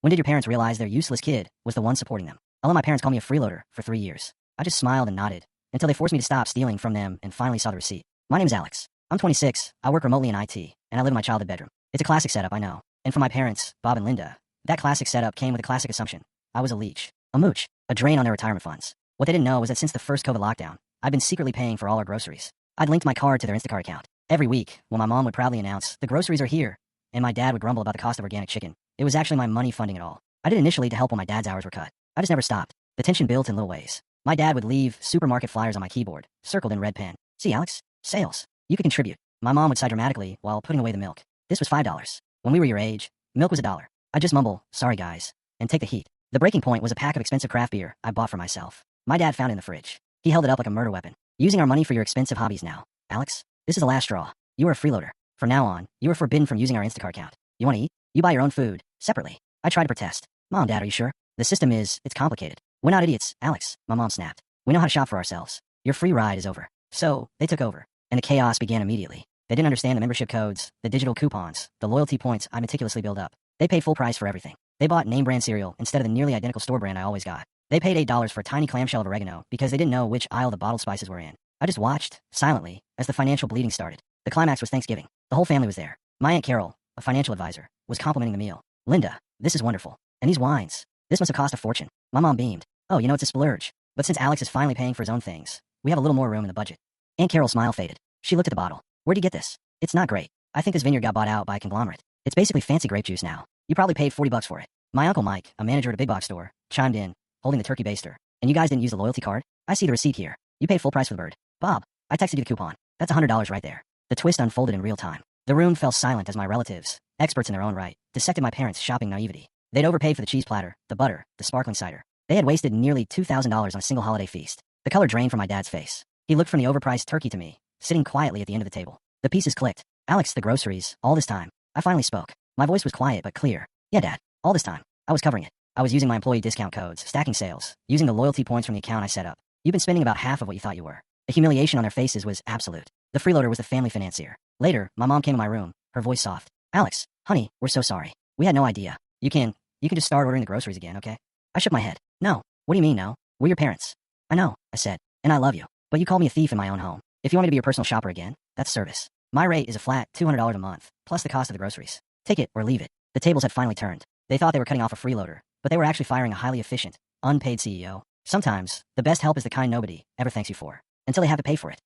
When did your parents realize their useless kid was the one supporting them? I let my parents call me a freeloader for 3 years. I just smiled and nodded until they forced me to stop stealing from them and finally saw the receipt. My name's Alex. I'm 26, I work remotely in IT, and I live in my childhood bedroom. It's a classic setup, I know. And for my parents, Bob and Linda, that classic setup came with a classic assumption. I was a leech, a mooch, a drain on their retirement funds. What they didn't know was that since the first COVID lockdown, I'd been secretly paying for all our groceries. I'd linked my card to their Instacart account. Every week, when my mom would proudly announce, the groceries are here, and my dad would grumble about the cost of organic chicken, it was actually my money funding it all. I did initially to help when my dad's hours were cut. I just never stopped. The tension built in little ways. My dad would leave supermarket flyers on my keyboard, circled in red pen. See, Alex? Sales. You could contribute. My mom would sigh dramatically while putting away the milk. This was $5. When we were your age, milk was $1. I'd just mumble, sorry guys, and take the heat. The breaking point was a pack of expensive craft beer I bought for myself. My dad found it in the fridge. He held it up like a murder weapon. Using our money for your expensive hobbies now. Alex, this is the last straw. You are a freeloader. From now on, you are forbidden from using our Instacart account. You want to eat? You buy your own food, separately. I tried to protest. Mom, Dad, are you sure? The system it's complicated. We're not idiots, Alex, my mom snapped. We know how to shop for ourselves. Your free ride is over. So, they took over. And the chaos began immediately. They didn't understand the membership codes, the digital coupons, the loyalty points I meticulously built up. They paid full price for everything. They bought name brand cereal instead of the nearly identical store brand I always got. They paid $8 for a tiny clamshell of oregano because they didn't know which aisle the bottled spices were in. I just watched, silently, as the financial bleeding started. The climax was Thanksgiving. The whole family was there. My Aunt Carol, a financial advisor, was complimenting the meal. Linda, this is wonderful. And these wines, this must have cost a fortune. My mom beamed. Oh, you know, it's a splurge. But since Alex is finally paying for his own things, we have a little more room in the budget. Aunt Carol's smile faded. She looked at the bottle. Where'd you get this? It's not great. I think this vineyard got bought out by a conglomerate. It's basically fancy grape juice now. You probably paid $40 for it. My Uncle Mike, a manager at a big box store, chimed in, holding the turkey baster. And you guys didn't use the loyalty card? I see the receipt here. You paid full price for the bird. Bob, I texted you the coupon. That's $100 right there. The twist unfolded in real time. The room fell silent as my relatives, experts in their own right, dissected my parents' shopping naivety. They'd overpaid for the cheese platter, the butter, the sparkling cider. They had wasted nearly $2,000 on a single holiday feast. The color drained from my dad's face. He looked from the overpriced turkey to me, sitting quietly at the end of the table. The pieces clicked. Alex, the groceries, all this time. I finally spoke. My voice was quiet but clear. Yeah, Dad, all this time. I was covering it. I was using my employee discount codes, stacking sales, using the loyalty points from the account I set up. You've been spending about half of what you thought you were. The humiliation on their faces was absolute. The freeloader was the family financier. Later, my mom came to my room, her voice soft. Alex, honey, we're so sorry. We had no idea. You can just start ordering the groceries again, okay? I shook my head. No. What do you mean, no? We're your parents. I know, I said. And I love you. But you called me a thief in my own home. If you want me to be your personal shopper again, that's service. My rate is a flat $200 a month, plus the cost of the groceries. Take it or leave it. The tables had finally turned. They thought they were cutting off a freeloader, but they were actually firing a highly efficient, unpaid CEO. Sometimes, the best help is the kind nobody ever thanks you for, until they have to pay for it.